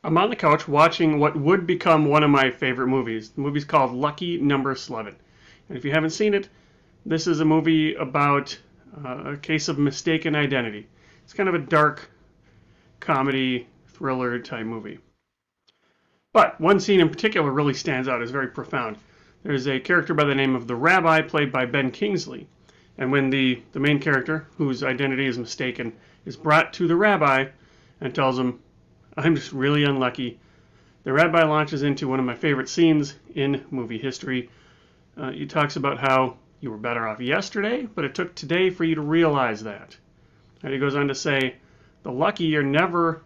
I'm on the couch watching what would become one of my favorite movies. The movie's called Lucky Number 11. And if you haven't seen it, this is a movie about a case of mistaken identity. It's kind of a dark comedy thriller type movie. But one scene in particular really stands out, is very profound. There's a character by the name of the Rabbi, played by Ben Kingsley. And when the main character, whose identity is mistaken, is brought to the Rabbi and tells him, "I'm just really unlucky," the Rabbi launches into one of my favorite scenes in movie history. He talks about how you were better off yesterday, but it took today for you to realize that. And he goes on to say, the lucky are never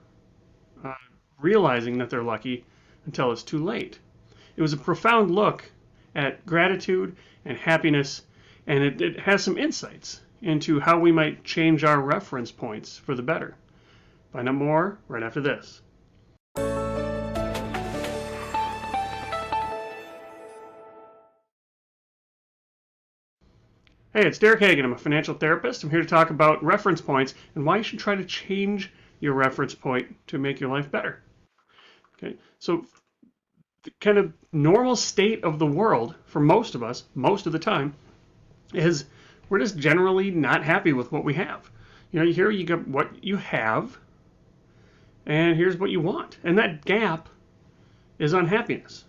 realizing that they're lucky until it's too late. It was a profound look at gratitude and happiness, and it has some insights into how we might change our reference points for the better. Find out more right after this. Hey, it's Derek Hagan. I'm a financial therapist. I'm here to talk about reference points and why you should try to change your reference point to make your life better. Okay, so the kind of normal state of the world for most of us, most of the time, is we're just generally not happy with what we have. You know, here you got what you have, and here's what you want. And that gap is unhappiness.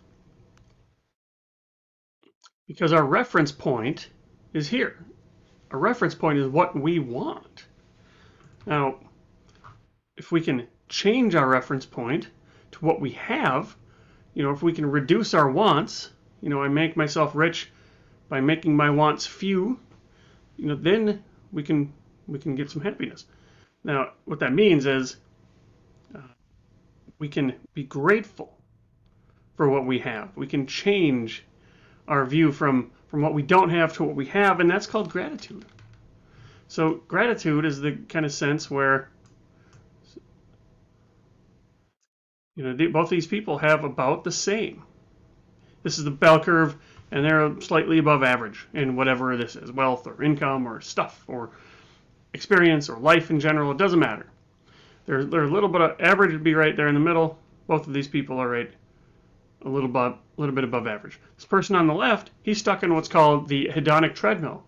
Because our reference point is here. Our reference point is what we want. Now, if we can change our reference point to what we have, you know, if we can reduce our wants, you know, I make myself rich by making my wants few, you know, then we can get some happiness. Now, what that means is we can be grateful for what we have. We can change our view from what we don't have to what we have, and that's called gratitude. So gratitude is the kind of sense where, you know, both these people have about the same. This is the bell curve, and they're slightly above average in whatever this is, wealth or income or stuff or experience or life in general. It doesn't matter. They're a little bit of average would be right there in the middle. Both of these people are right a little bit above average. This person on the left, he's stuck in what's called the hedonic treadmill.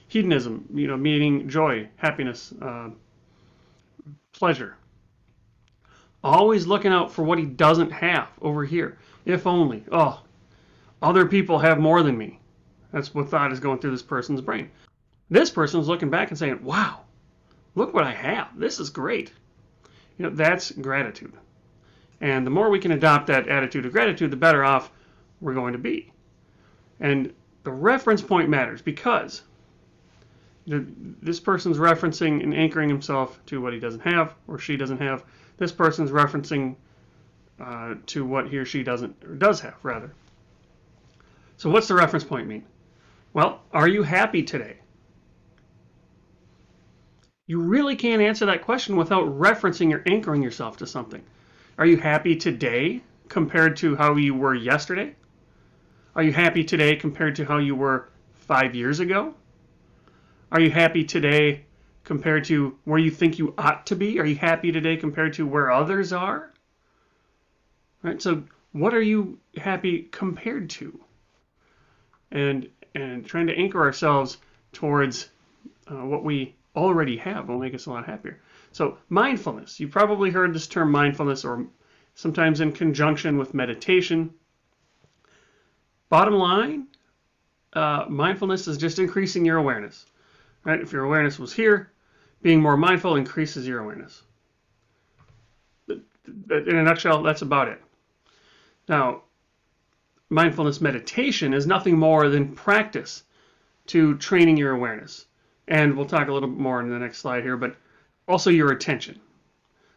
Hedonism, you know, meaning joy, happiness, pleasure. Always looking out for what he doesn't have over here. If only, oh, other people have more than me. That's what thought is going through this person's brain. This person's looking back and saying, wow, look what I have. This is great. You know, that's gratitude. And the more we can adopt that attitude of gratitude, the better off we're going to be. And the reference point matters because this person's referencing and anchoring himself to what he doesn't have or she doesn't have. This person's referencing to what he or she does have, rather. So what's the reference point mean? Well, are you happy today? You really can't answer that question without referencing or anchoring yourself to something. Are you happy today compared to how you were yesterday? Are you happy today compared to how you were 5 years ago? Are you happy today compared to where you think you ought to be? Are you happy today compared to where others are? Right? So what are you happy compared to? And trying to anchor ourselves towards what we already have will make us a lot happier. So mindfulness, you probably heard this term mindfulness or sometimes in conjunction with meditation. Bottom line, mindfulness is just increasing your awareness. Right? If your awareness was here, being more mindful increases your awareness. In a nutshell, that's about it. Now, mindfulness meditation is nothing more than practice to training your awareness. And we'll talk a little bit more in the next slide here, but also your attention.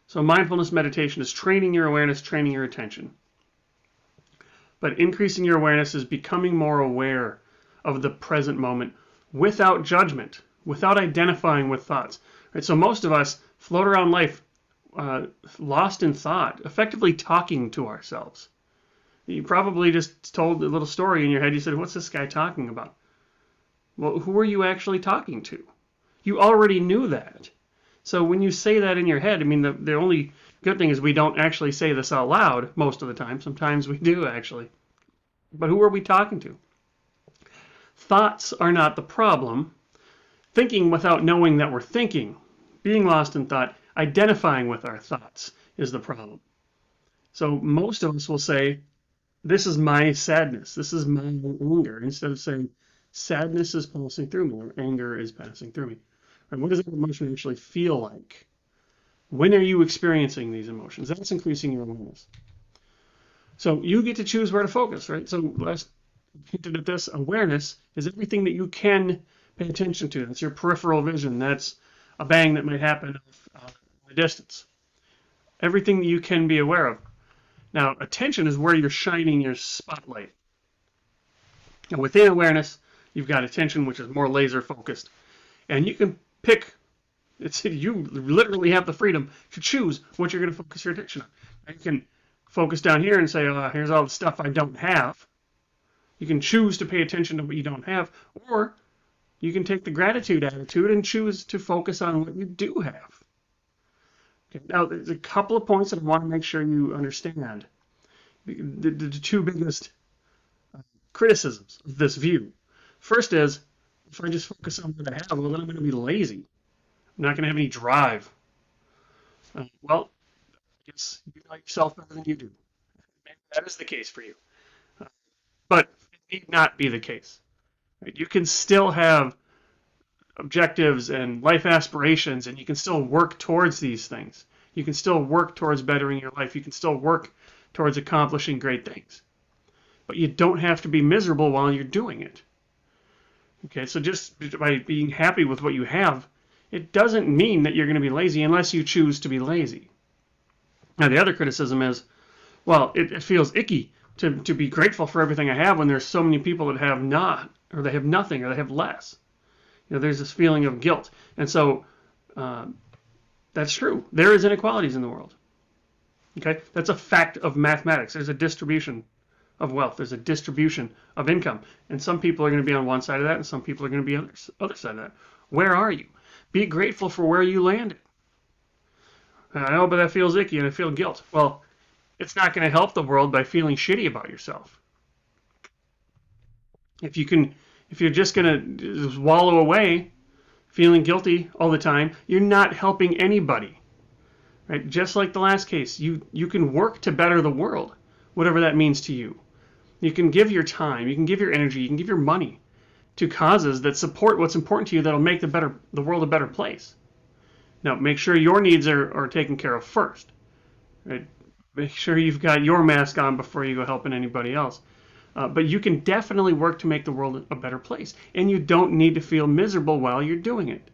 So mindfulness meditation is training your awareness, training your attention. But increasing your awareness is becoming more aware of the present moment without judgment, without identifying with thoughts. Right? So most of us float around life lost in thought, effectively talking to ourselves. You probably just told a little story in your head. You said, what's this guy talking about? Well, who are you actually talking to? You already knew that. So when you say that in your head, I mean, the only Good thing is we don't actually say this out loud most of the time. Sometimes we do actually. But who are we talking to? Thoughts are not the problem. Thinking without knowing that we're thinking, being lost in thought, identifying with our thoughts is the problem. So most of us will say, this is my sadness, this is my anger, instead of saying, sadness is passing through me, or anger is passing through me. And what does that emotion actually feel like? When are you experiencing these emotions? That's increasing your awareness. So you get to choose where to focus, right? So last hinted at this, awareness is everything that you can pay attention to. That's your peripheral vision. That's a bang that might happen in the distance. Everything that you can be aware of. Now, attention is where you're shining your spotlight. And within awareness, you've got attention, which is more laser focused. And you can pick, you literally have the freedom to choose what you're going to focus your attention on. You can focus down here and say, here's all the stuff I don't have. You can choose to pay attention to what you don't have, or you can take the gratitude attitude and choose to focus on what you do have. Okay, now, there's a couple of points that I want to make sure you understand. The two biggest criticisms of this view. First is, if I just focus on what I have, well, then I'm going to be lazy. I'm not going to have any drive. Well, I guess you know yourself better than you do. Maybe that is the case for you. But it need not be the case. Right? You can still have objectives and life aspirations, and you can still work towards these things. You can still work towards bettering your life. You can still work towards accomplishing great things. But you don't have to be miserable while you're doing it. Okay, so just by being happy with what you have, it doesn't mean that you're going to be lazy unless you choose to be lazy. Now, the other criticism is, well, it feels icky to be grateful for everything I have when there's so many people that have not, or they have nothing, or they have less. You know, there's this feeling of guilt. And so that's true. There is inequalities in the world. Okay, that's a fact of mathematics. There's a distribution of wealth. There's a distribution of income. And some people are going to be on one side of that, and some people are going to be on the other side of that. Where are you? Be grateful for where you landed. I know, but that feels icky and I feel guilt. Well, it's not going to help the world by feeling shitty about yourself. If you're just going to just wallow away feeling guilty all the time, you're not helping anybody. Right? Just like the last case, you can work to better the world, whatever that means to you. You can give your time, you can give your energy, you can give your money to causes that support what's important to you that'll make the world a better place. Now, make sure your needs are taken care of first. Right? Make sure you've got your mask on before you go helping anybody else. But you can definitely work to make the world a better place. And you don't need to feel miserable while you're doing it.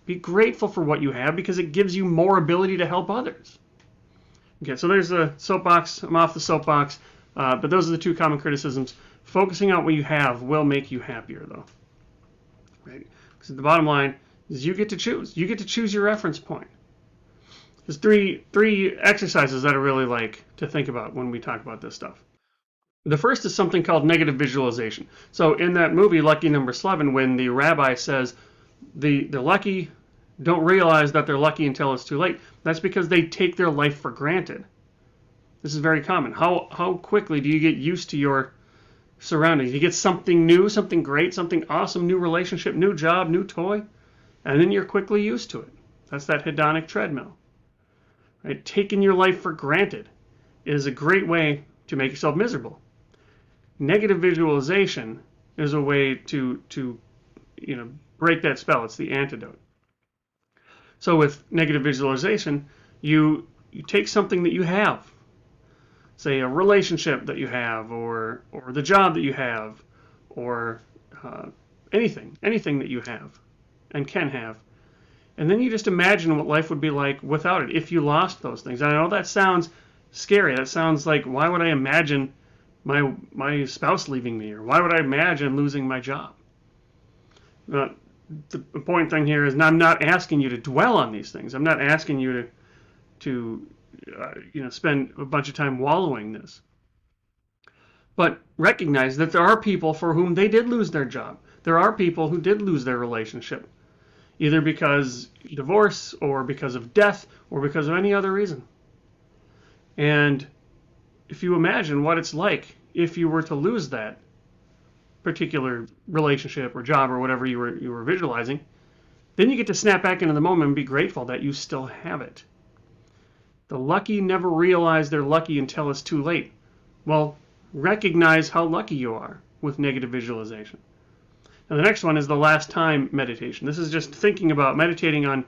Be grateful for what you have because it gives you more ability to help others. Okay, so there's the soapbox. I'm off the soapbox. But those are the two common criticisms. Focusing on what you have will make you happier, though. Right? Because the bottom line is you get to choose. You get to choose your reference point. There's three exercises that I really like to think about when we talk about this stuff. The first is something called negative visualization. So in that movie, Lucky Number 11, when the rabbi says the lucky don't realize that they're lucky until it's too late, that's because they take their life for granted. This is very common. How quickly do you get used to your surroundings? You get something new, something great, something awesome, new relationship, new job, new toy, and then you're quickly used to it. That's that hedonic treadmill. Right? Taking your life for granted is a great way to make yourself miserable. Negative visualization is a way to break that spell. It's the antidote. So with negative visualization, you take something that you have, say a relationship that you have, or the job that you have, or anything that you have and can have, and then you just imagine what life would be like without it if you lost those things. And I know that sounds scary. That sounds like, why would I imagine my spouse leaving me, or why would I imagine losing my job? The important thing here is I'm not asking you to dwell on these things. I'm not asking you to spend a bunch of time wallowing this. But recognize that there are people for whom they did lose their job. There are people who did lose their relationship, either because of divorce or because of death or because of any other reason. And if you imagine what it's like if you were to lose that particular relationship or job or whatever you were visualizing, then you get to snap back into the moment and be grateful that you still have it. The lucky never realize they're lucky until it's too late. Well, recognize how lucky you are with negative visualization. And the next one is the last time meditation. This is just thinking about meditating on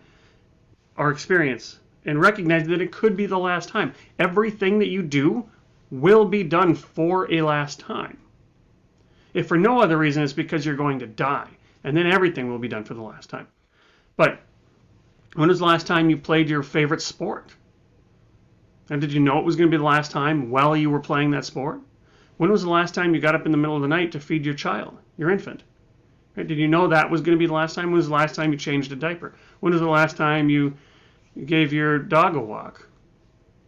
our experience and recognizing that it could be the last time. Everything that you do will be done for a last time. If for no other reason, it's because you're going to die, and then everything will be done for the last time. But when was the last time you played your favorite sport? And did you know it was going to be the last time while you were playing that sport? When was the last time you got up in the middle of the night to feed your child, your infant? Right? Did you know that was going to be the last time? When was the last time you changed a diaper? When was the last time you gave your dog a walk,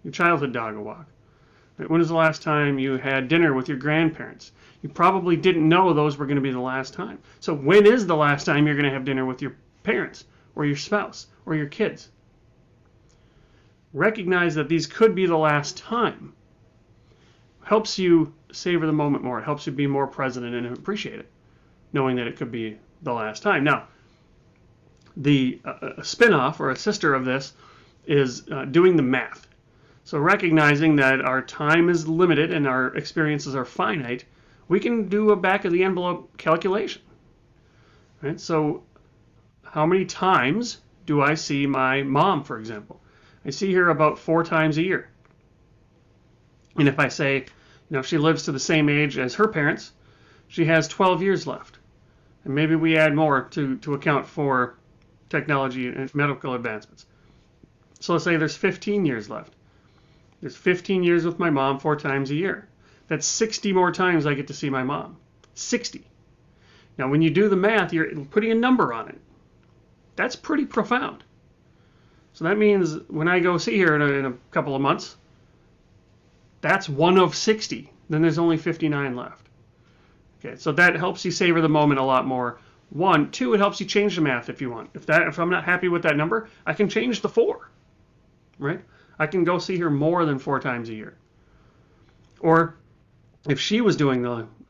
your childhood dog a walk? Right? When was the last time you had dinner with your grandparents? You probably didn't know those were going to be the last time. So when is the last time you're going to have dinner with your parents or your spouse or your kids? Recognize that these could be the last time. Helps you savor the moment more. It helps you be more present and appreciate it, knowing that it could be the last time. Now, the spin-off or a sister of this is doing the math. So recognizing that our time is limited and our experiences are finite, we can do a back-of-the-envelope calculation. Right? So how many times do I see my mom, for example? I see her about 4 times a year. And if I say, if she lives to the same age as her parents, she has 12 years left. And maybe we add more to account for technology and medical advancements. So let's say there's 15 years left. There's 15 years with my mom 4 times a year. That's 60 more times I get to see my mom. 60. Now, when you do the math, you're putting a number on it. That's pretty profound. So that means when I go see her in a couple of months, that's 1 of 60. Then there's only 59 left. Okay, so that helps you savor the moment a lot more. 1, 2, it helps you change the math if you want. If I'm not happy with that number, I can change the 4. Right? I can go see her more than 4 times a year. Or if she was doing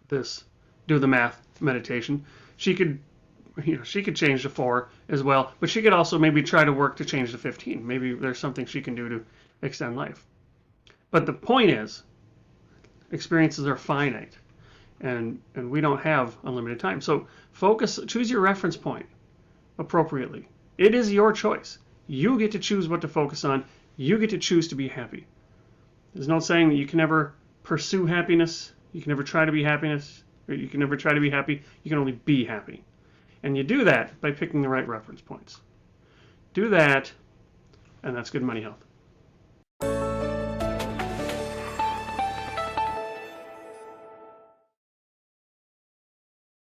do the math meditation, she could change the 4 as well, but she could also maybe try to work to change the 15. Maybe there's something she can do to extend life. But the point is, experiences are finite, and we don't have unlimited time. So choose your reference point appropriately. It is your choice. You get to choose what to focus on. You get to choose to be happy. There's no saying that you can never pursue happiness. You can never try to be happiness. Or you can never try to be happy. You can only be happy. And you do that by picking the right reference points. Do that, and that's good money health.